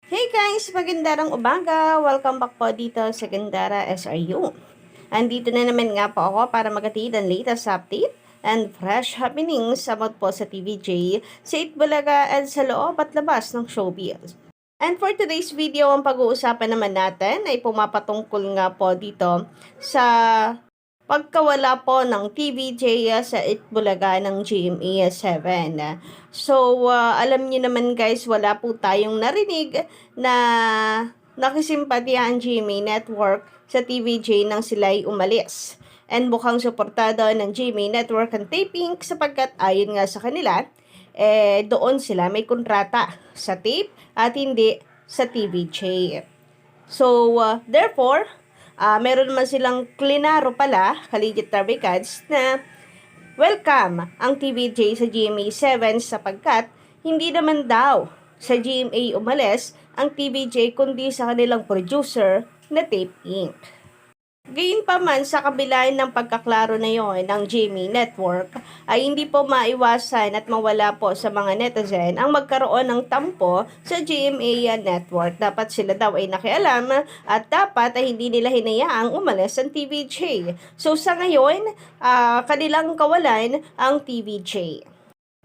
Hey guys! Magandang umaga! Welcome back po dito sa Gandara SRU. Andito na naman nga po ako para magatid ang latest update and fresh happenings about po sa TVJ, sa Itbulaga at sa loob at labas ng showbiz. And for today's video, ang pag-uusapan naman natin ay pumapatungkol nga po dito sa pagkawala po ng TVJ sa Itbulaga ng GMA 7. So, alam niyo naman guys, wala po tayong narinig na nakisimpatiya ang GMA Network sa TVJ nang sila'y umalis. And mukhang suportado ng GMA Network ang taping sapagkat ayon nga sa kanila, doon sila may kontrata sa tape at hindi sa TVJ. So, therefore, meron naman silang klinaro pala, Collegiate Tarbicads, na welcome ang TVJ sa GMA 7 sapagkat hindi naman daw sa GMA umalis ang TVJ kundi sa kanilang producer na Tape Inc. Gayunpaman sa kabila ng pagkaklaro na yon ng GMA Network ay hindi po maiwasan at mawala po sa mga netizen ang magkaroon ng tampo sa GMA Network. Dapat sila daw ay nakialam at dapat ay hindi nila hinayaang umalis ang TVJ. So sa ngayon, kanilang kawalan ang TVJ.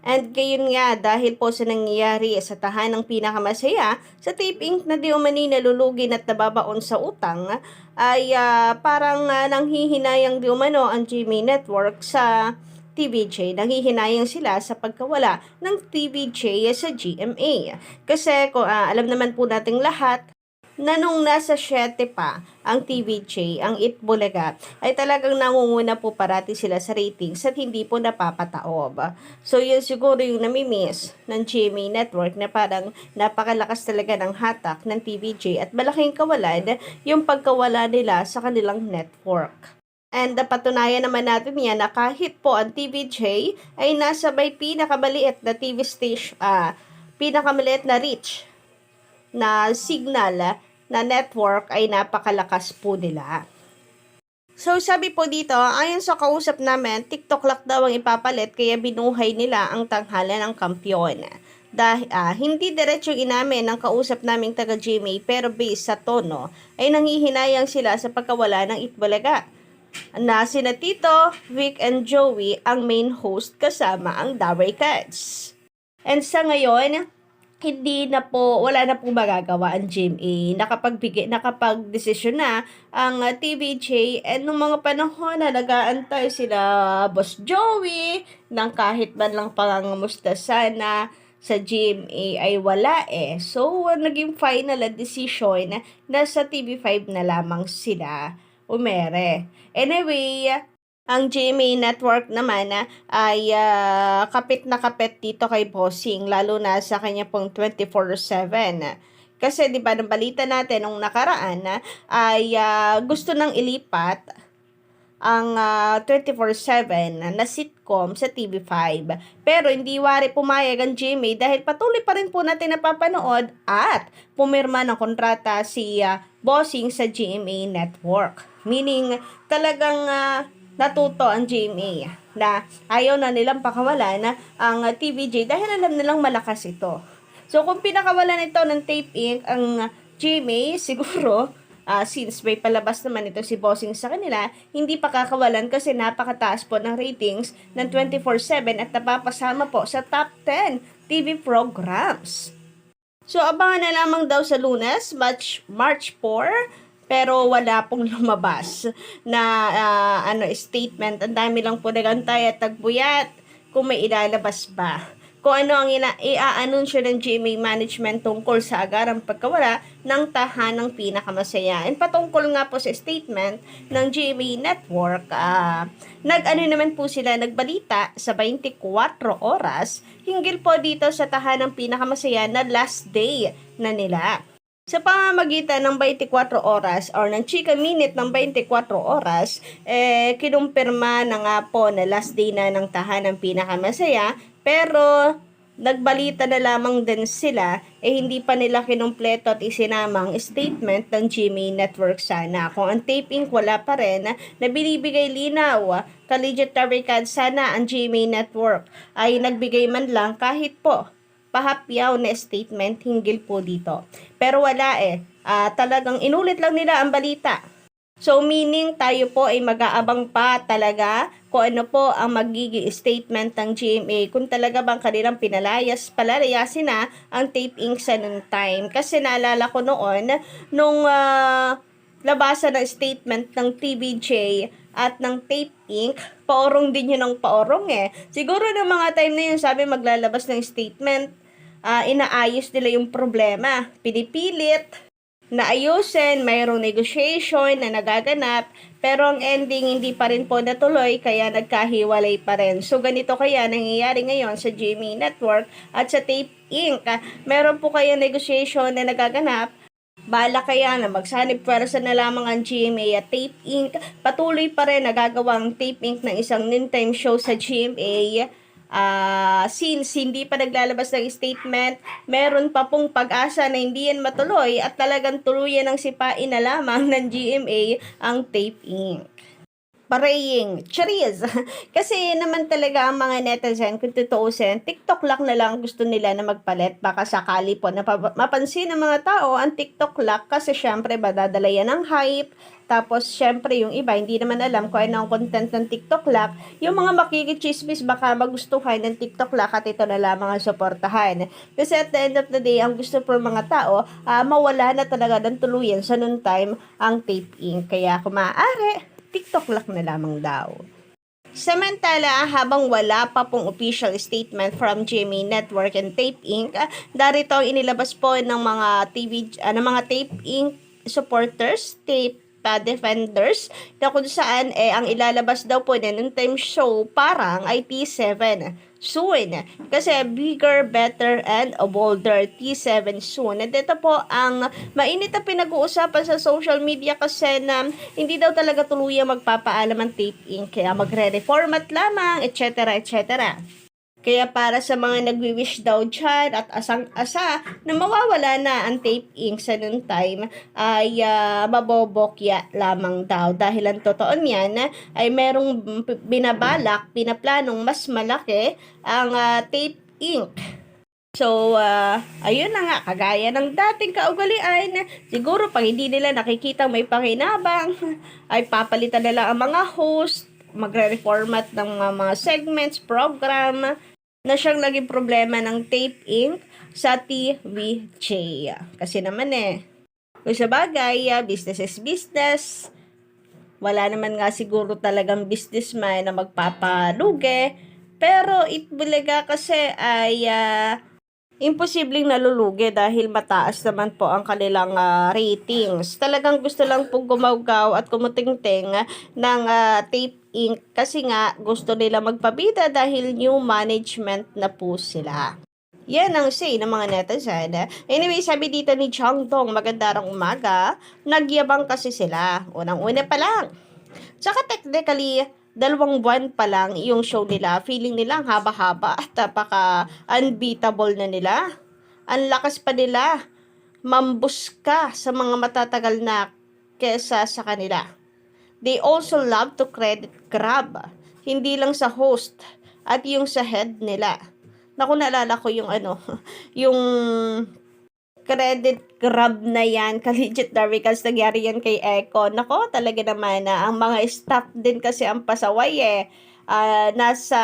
And gayon nga, dahil po sa nangyayari sa tahanang pinakamasaya, sa Tape Inc. na di umani nalulugin at nababaon sa utang, ay parang nanghihinayang di umano ang GMA Network sa TVJ. Nanghihinayang sila sa pagkawala ng TVJ sa GMA. Kasi alam naman po nating lahat, na nung nasa 7 pa ang TVJ, ang Itbulaga, ay talagang nangunguna po parati sila sa ratings at hindi po napapataob. So yun siguro yung namimiss ng GMA Network na parang napakalakas talaga ng hatak ng TVJ at malaking kawalan yung pagkawala nila sa kanilang network. And napatunayan naman natin yan na kahit po ang TVJ ay nasa may pinakamaliit na TV station, pinakamaliit na reach na signal na network ay napakalakas po nila. So sabi po dito, ayon sa kausap namin, TikTok lock daw ang ipapalit kaya binuhay nila ang tanghalan ng kampiyon. Dahil hindi diretso inamin ng kausap naming taga GMA pero based sa tono ay nanghihinayang sila sa pagkawala ng Itbulaga na sina Tito, Vic and Joey ang main host kasama ang Daway Cats. And sa ngayon, hindi na po, wala na pong magagawa ang GMA. Nakapag-desisyon na ang TVJ and nung mga panahon na nag-aantay sila Boss Joey ng kahit man lang pangangamusta sana sa GMA ay wala eh. So, naging final decision na sa TV5 na lamang sila umere. Anyway, ang GMA Network naman ay kapit na kapit dito kay Bossing, lalo na sa kanya pong 24/7. Kasi di ba ng balita natin nung nakaraan ay gusto nang ilipat ang 24/7 na sitcom sa TV5. Pero hindi wari pumayag ang GMA dahil patuloy pa rin po natin napapanood at pumirma ng kontrata si Bossing sa GMA Network. Meaning talagang natuto ang GMA na ayaw na nilang pakawalan ang TVJ dahil alam nilang malakas ito. So kung pinakawalan ito ng Tape Inc. ang GMA, siguro since may palabas naman ito si Bossing sa kanila, hindi pa kakawalan kasi napakataas po ng ratings ng 24/7 at napapasama po sa top 10 TV programs. So abangan na lamang daw sa Lunes, March 4, pero wala pong lumabas na statement. Ang dami lang po nagantay at tagbuyat kung may ilalabas ba. Kung ano ang i-aanunsyo ng GMA management tungkol sa agarang pagkawala ng tahanang pinakamasaya. And patungkol nga po sa statement ng GMA Network, naman po sila nagbalita sa 24 oras hinggil po dito sa tahanang pinakamasaya na last day na nila. Sa pamamagitan ng 24 oras or ng Chika Minute ng 24 oras, kinumpirma na nga po na last day na ng tahanang pinakamasaya, pero nagbalita na lamang din sila, hindi pa nila kinumpleto at isinamang statement ng GMA Network sana. Kung ang taping wala pa rin, na binibigay linaw, Collegiate Tarbicads sana ang GMA Network ay nagbigay man lang kahit po pahapyaw na statement hinggil po dito. Pero wala talagang inulit lang nila ang balita. So, meaning tayo po ay mag-aabang pa talaga kung ano po ang magiging statement ng GMA kung talaga bang kanilang palalayasin na ang Tape Inc. sa noong time. Kasi naalala ko noon, nung labasan ng statement ng TVJ at ng Tape Inc., paorong din yun ng paorong Siguro ng mga time na yun, sabi maglalabas ng statement, inaayos nila yung problema. Pinipilit na ayusin, mayroong negotiation na nagaganap, pero ang ending hindi pa rin po natuloy, kaya nagkahiwalay pa rin. So, ganito kaya nangyayari ngayon sa GMA Network at sa Tape Inc. Meron po kaya negotiation na nagaganap, bala kaya na magsanib pwersa na lamang ang GMA at Tape Inc. Patuloy pa rin nagagawang Tape Inc. ng isang noontime show sa GMA. Since hindi pa naglalabas ng statement, meron pa pong pag-asa na hindi yan matuloy at talagang tuluyan ng sipain na lamang ng GMA ang Tape Inc. Paraying, charis. Kasi naman talaga ang mga netizen, kung tutuusin, TikTok lock na lang gusto nila na magpalit. Baka sakali po na mapansin ng mga tao ang TikTok lock kasi syempre madadala yan ng hype. Tapos syempre yung iba hindi naman alam kung ano ang content ng TikTok lock. Yung mga makikichismis baka magustuhan ng TikTok lock at ito na lamang ang suportahan. Kasi at the end of the day, ang gusto po mga tao, mawala na talaga ng tuluyan sa noon time ang Tape Inc. Kaya kung maaari, TikTok lock na lamang daw. Samantala, habang wala pa pong official statement from GMA Network and Tape Inc., darito ang inilabas po ng mga ng mga Tape Inc. supporters, Tape defenders, na kung saan ang ilalabas daw po na noontime show parang ay T7 soon. Kasi bigger, better, and bolder. T7 soon. At ito po ang mainit na pinag-uusapan sa social media kasi na hindi daw talaga tuluyang magpapaalam ang Tape Inc. Kaya magre-reformat lamang, etc. etc. Kaya para sa mga nagwi-wish daw dyan at asang-asa na mawawala na ang Tape Inc. sa noon time ay mabobokya lamang daw. Dahil ang totoo niyan ay merong binabalak, pinaplanong mas malaki ang Tape Inc. So, ayun na nga, kagaya ng dating kaugalian, siguro pag hindi nila nakikita may pakinabang, ay papalitan nila ang mga host, magre-reformat ng mga segments, program, na siyang naging problema ng Tape Inc. sa TVJ. Kasi naman kung sa bagay, business is business. Wala naman nga siguro talagang businessman na magpapalugi. Pero itbulaga kasi ay imposibleng nalulugi dahil mataas naman po ang kanilang ratings. Talagang gusto lang pong gumawgaw at kumutingting ng Tape Inc. Kasi nga gusto nila magpabida dahil new management na po sila. Yan ang say ng mga netizen. Anyway, sabi dito ni Chong Dong, magandang umaga. Nagyabang kasi sila. Unang-una pa lang. Tsaka technically, 2 buwan pa lang yung show nila. Feeling nila ang haba-haba at napaka-unbeatable na nila. Ang lakas pa nila mambuska sa mga matatagal na kesa sa kanila. They also love to credit grab. Hindi lang sa host at yung sa head nila. Naku, naalala ko yung yung credit grab na yan, ka-legit na because nangyari yan kay Echo. Nako, talaga naman ang mga staff din kasi ang pasaway nasa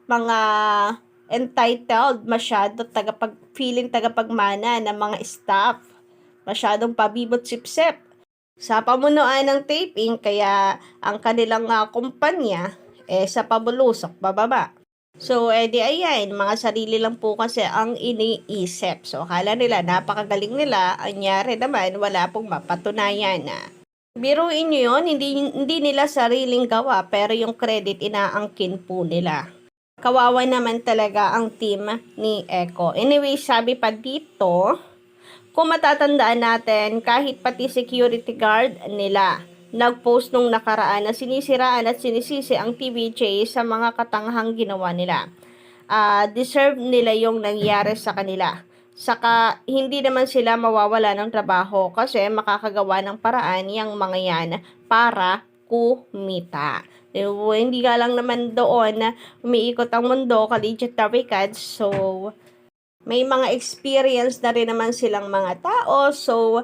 mga entitled masyado feeling tagapagmana ng mga staff. Masyadong pabibot sip-sip sa pamunuan ng Tape Inc. Kaya ang kanilang kumpanya sa pabulusok bababa. So, ayan, mga sarili lang po kasi ang iniisip. So, akala nila, napakagaling nila. Anyari naman, wala pong mapatunayan na. Biruin nyo yun, hindi nila sariling gawa, pero yung credit inaangkin po nila. Kawawa naman talaga ang team ni Echo. Anyway, sabi pa dito, kung matatandaan natin, kahit pati security guard nila, nag-post nung nakaraan na sinisiraan at sinisisi ang TVJ sa mga katanghang ginawa nila. Deserve nila yung nangyari sa kanila. Saka, hindi naman sila mawawala ng trabaho kasi makakagawa ng paraan yung mga yan para kumita. Hindi ka lang naman doon na umiikot ang mundo, ka-legit na records. So, May mga experience na rin naman silang mga tao. So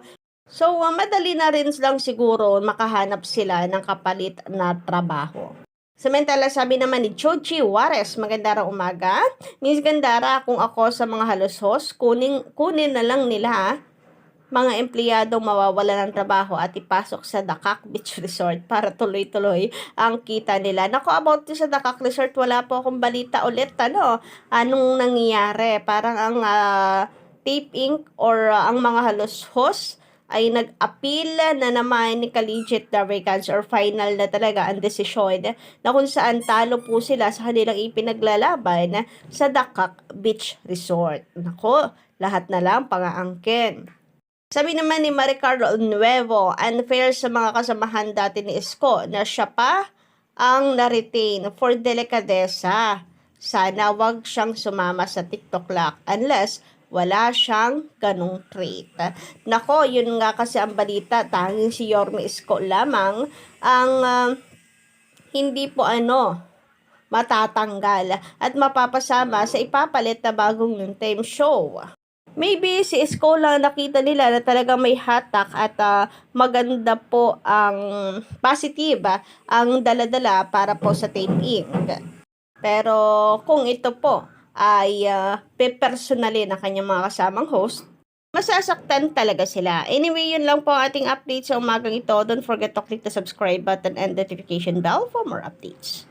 madali na rin lang siguro makahanap sila ng kapalit na trabaho. Samantala, sabi naman ni Chochi Juarez, magandang umaga. Miss Gandara, kung ako sa mga halos-hos, kunin na lang nila mga empleyadong mawawala ng trabaho at ipasok sa Dakak Beach Resort para tuloy-tuloy ang kita nila. Nako, about sa Dakak Resort, wala po akong balita ulit. Anong nangyayari? Parang ang Tape Inc. or ang mga halos-hos ay nag-appeal na naman ni Collegiate Lubricants or final na talaga ang desisyon na kung saan talo po sila sa kanilang ipinaglalaban sa Dakak Beach Resort. Nako, lahat na lang pangaangkin. Sabi naman ni Maricar Nuevo, unfair sa mga kasamahan dati ni Isko na siya pa ang na-retain for delikadesa. Sana wag siyang sumama sa TikTok lock unless wala siyang ganong trait. Nako, yun nga kasi ang balita, tanging si Yorme Isko lamang ang hindi po matatanggal at mapapasama sa ipapalit na bagong noontime show. Maybe si Isko lang nakita nila na talagang may hatak at maganda po ang positive ang daladala para po sa taping. Pero kung ito po ay pe-personally na kanyang mga kasamang host, masasaktan talaga sila. Anyway, yun lang po ang ating update sa umagang ito. Don't forget to click the subscribe button and notification bell for more updates.